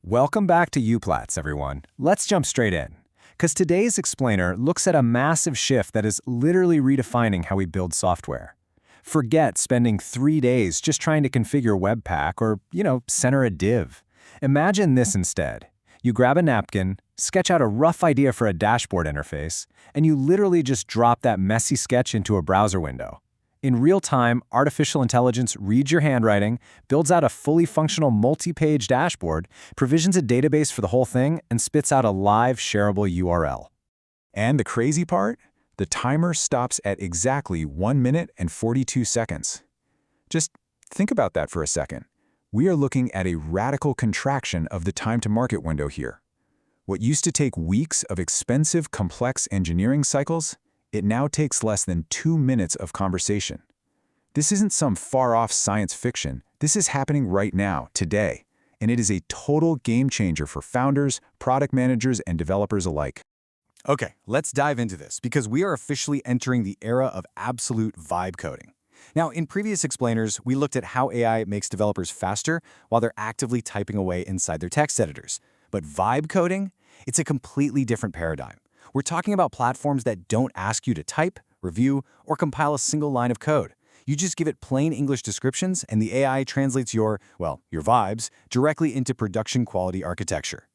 Welcome back to Uplatz, everyone. Let's jump straight in. Because today's explainer looks at a massive shift that is literally redefining how we build software. Forget spending 3 days just trying to configure Webpack or, center a div. Imagine this instead. You grab a napkin, sketch out a rough idea for a dashboard interface, and you literally just drop that messy sketch into a browser window. In real time, artificial intelligence reads your handwriting, builds out a fully functional multi-page dashboard, provisions a database for the whole thing, and spits out a live shareable URL. And the crazy part? The timer stops at exactly 1 minute and 42 seconds. Just think about that for a second. We are looking at a radical contraction of the time-to-market window here. What used to take weeks of expensive, complex engineering cycles, it now takes less than 2 minutes of conversation. This isn't some far-off science fiction. This is happening right now, today, and it is a total game changer for founders, product managers, and developers alike. Okay, let's dive into this because we are officially entering the era of absolute vibe coding. Now, in previous explainers, we looked at how AI makes developers faster while they're actively typing away inside their text editors. But vibe coding? It's a completely different paradigm. We're talking about platforms that don't ask you to type, review, or compile a single line of code. You just give it plain English descriptions and the AI translates your vibes directly into production-quality architecture.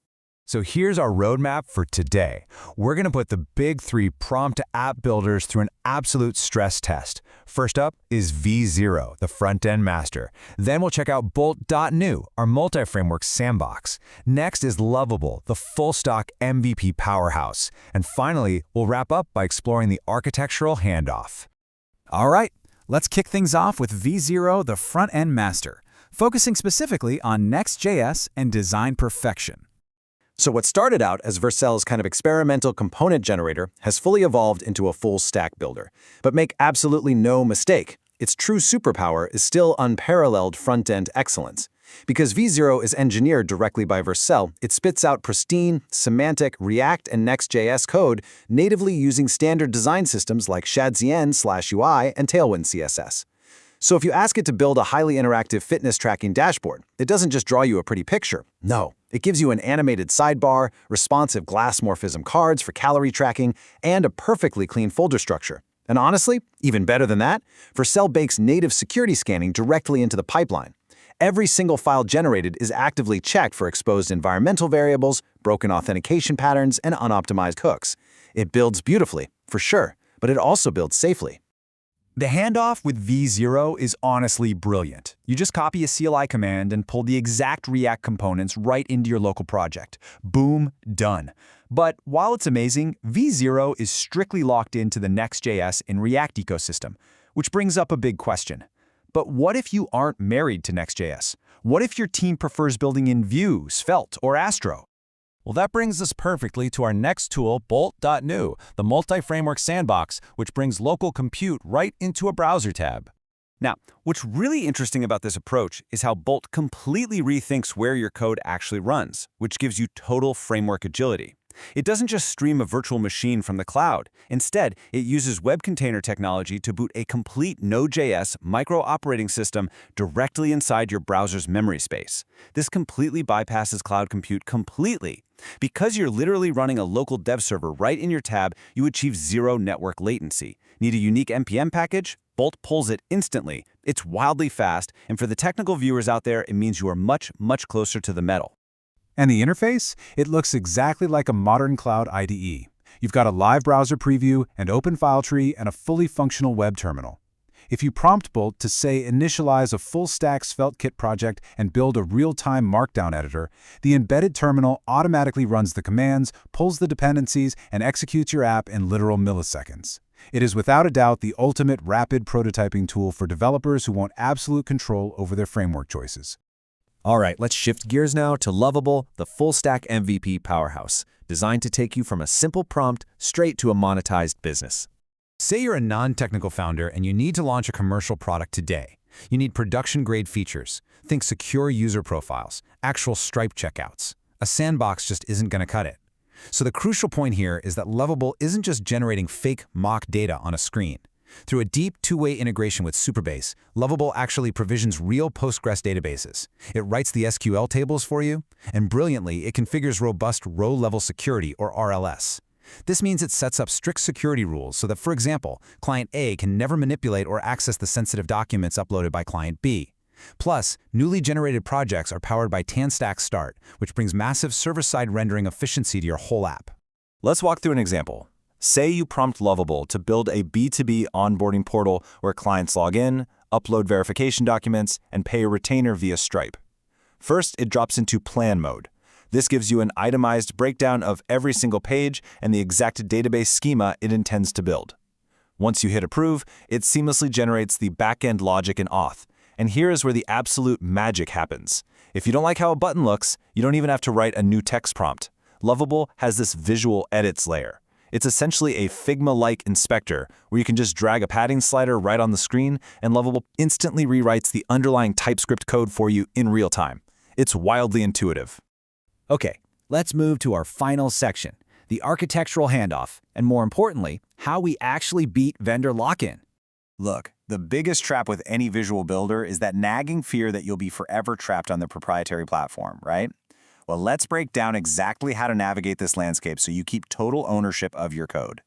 So here's our roadmap for today. We're going to put the big 3 prompt app builders through an absolute stress test. First up is V0, the front-end master. Then we'll check out Bolt.new, our multi-framework sandbox. Next is Lovable, the full-stack MVP powerhouse. And finally, we'll wrap up by exploring the architectural handoff. All right, let's kick things off with V0, the front-end master, focusing specifically on Next.js and design perfection. So what started out as Vercel's kind of experimental component generator has fully evolved into a full stack builder. But make absolutely no mistake, its true superpower is still unparalleled front-end excellence. Because V0 is engineered directly by Vercel, it spits out pristine, semantic React and Next.js code natively using standard design systems like Shadcn/UI and Tailwind CSS. So if you ask it to build a highly interactive fitness tracking dashboard, it doesn't just draw you a pretty picture. No, it gives you an animated sidebar, responsive glass morphism cards for calorie tracking, and a perfectly clean folder structure. And honestly, even better than that, Vercel bakes native security scanning directly into the pipeline. Every single file generated is actively checked for exposed environmental variables, broken authentication patterns, and unoptimized hooks. It builds beautifully, for sure, but it also builds safely. The handoff with V0 is honestly brilliant. You just copy a CLI command and pull the exact React components right into your local project. Boom, done. But while it's amazing, V0 is strictly locked into the Next.js and React ecosystem, which brings up a big question. But what if you aren't married to Next.js? What if your team prefers building in Vue, Svelte, or Astro? Well, that brings us perfectly to our next tool, Bolt.new, the multi-framework sandbox, which brings local compute right into a browser tab. Now, what's really interesting about this approach is how Bolt completely rethinks where your code actually runs, which gives you total framework agility. It doesn't just stream a virtual machine from the cloud. Instead, it uses web container technology to boot a complete Node.js micro-operating system directly inside your browser's memory space. This completely bypasses cloud compute completely. Because you're literally running a local dev server right in your tab, you achieve zero network latency. Need a unique NPM package? Bolt pulls it instantly. It's wildly fast, and for the technical viewers out there, it means you are much, much closer to the metal. And the interface? It looks exactly like a modern cloud IDE. You've got a live browser preview, an open file tree, and a fully functional web terminal. If you prompt Bolt to, say, initialize a full-stack SvelteKit project and build a real-time Markdown editor, the embedded terminal automatically runs the commands, pulls the dependencies, and executes your app in literal milliseconds. It is without a doubt the ultimate rapid prototyping tool for developers who want absolute control over their framework choices. All right, let's shift gears now to Lovable, the full-stack MVP powerhouse, designed to take you from a simple prompt straight to a monetized business. Say you're a non-technical founder and you need to launch a commercial product today. You need production-grade features. Think secure user profiles, actual Stripe checkouts. A sandbox just isn't going to cut it. So the crucial point here is that Lovable isn't just generating fake mock data on a screen. Through a deep two-way integration with Supabase, Lovable actually provisions real Postgres databases. It writes the SQL tables for you, and brilliantly, it configures robust row-level security, or RLS. This means it sets up strict security rules so that, for example, Client A can never manipulate or access the sensitive documents uploaded by Client B. Plus, newly generated projects are powered by TanStack Start, which brings massive server-side rendering efficiency to your whole app. Let's walk through an example. Say you prompt Lovable to build a B2B onboarding portal where clients log in, upload verification documents, and pay a retainer via Stripe. First, it drops into plan mode. This gives you an itemized breakdown of every single page and the exact database schema it intends to build. Once you hit approve, it seamlessly generates the backend logic and auth. And here is where the absolute magic happens. If you don't like how a button looks, you don't even have to write a new text prompt. Lovable has this visual edits layer. It's essentially a Figma-like inspector where you can just drag a padding slider right on the screen and Lovable instantly rewrites the underlying TypeScript code for you in real time. It's wildly intuitive. Okay, let's move to our final section, the architectural handoff, and more importantly, how we actually beat vendor lock-in. Look, the biggest trap with any visual builder is that nagging fear that you'll be forever trapped on the proprietary platform, right? Well, let's break down exactly how to navigate this landscape so you keep total ownership of your code.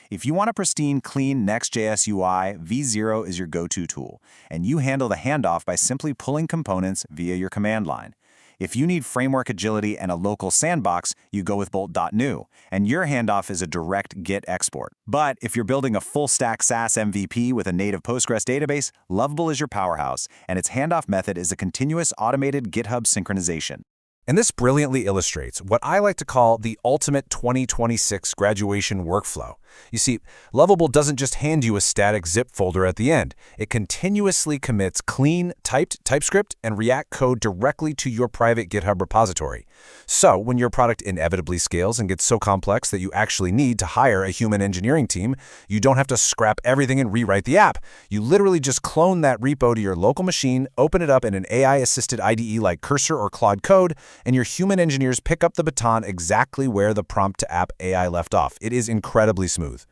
If you want a pristine, clean Next.js UI, v0 is your go-to tool, and you handle the handoff by simply pulling components via your command line. If you need framework agility and a local sandbox, you go with Bolt.new, and your handoff is a direct Git export. But if you're building a full-stack SaaS MVP with a native Postgres database, Lovable is your powerhouse, and its handoff method is a continuous automated GitHub synchronization. And this brilliantly illustrates what I like to call the ultimate 2026 graduation workflow. You see, Lovable doesn't just hand you a static zip folder at the end. It continuously commits clean, typed TypeScript and React code directly to your private GitHub repository. So when your product inevitably scales and gets so complex that you actually need to hire a human engineering team, you don't have to scrap everything and rewrite the app. You literally just clone that repo to your local machine, open it up in an AI-assisted IDE like Cursor or Claude Code, and your human engineers pick up the baton exactly where the prompt-to-app AI left off. It is incredibly smooth.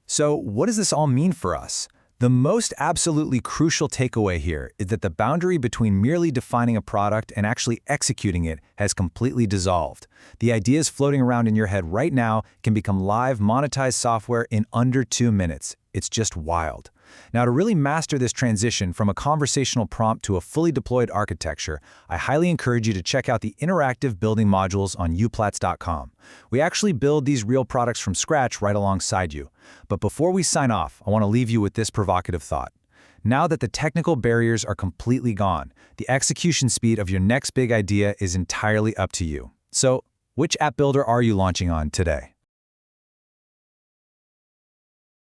So what does this all mean for us? The most absolutely crucial takeaway here is that the boundary between merely defining a product and actually executing it has completely dissolved. The ideas floating around in your head right now can become live, monetized software in under 2 minutes. It's just wild. Now, to really master this transition from a conversational prompt to a fully deployed architecture, I highly encourage you to check out the interactive building modules on Uplatz.com. We actually build these real products from scratch right alongside you. But before we sign off, I want to leave you with this provocative thought. Now that the technical barriers are completely gone, the execution speed of your next big idea is entirely up to you. So, which app builder are you launching on today?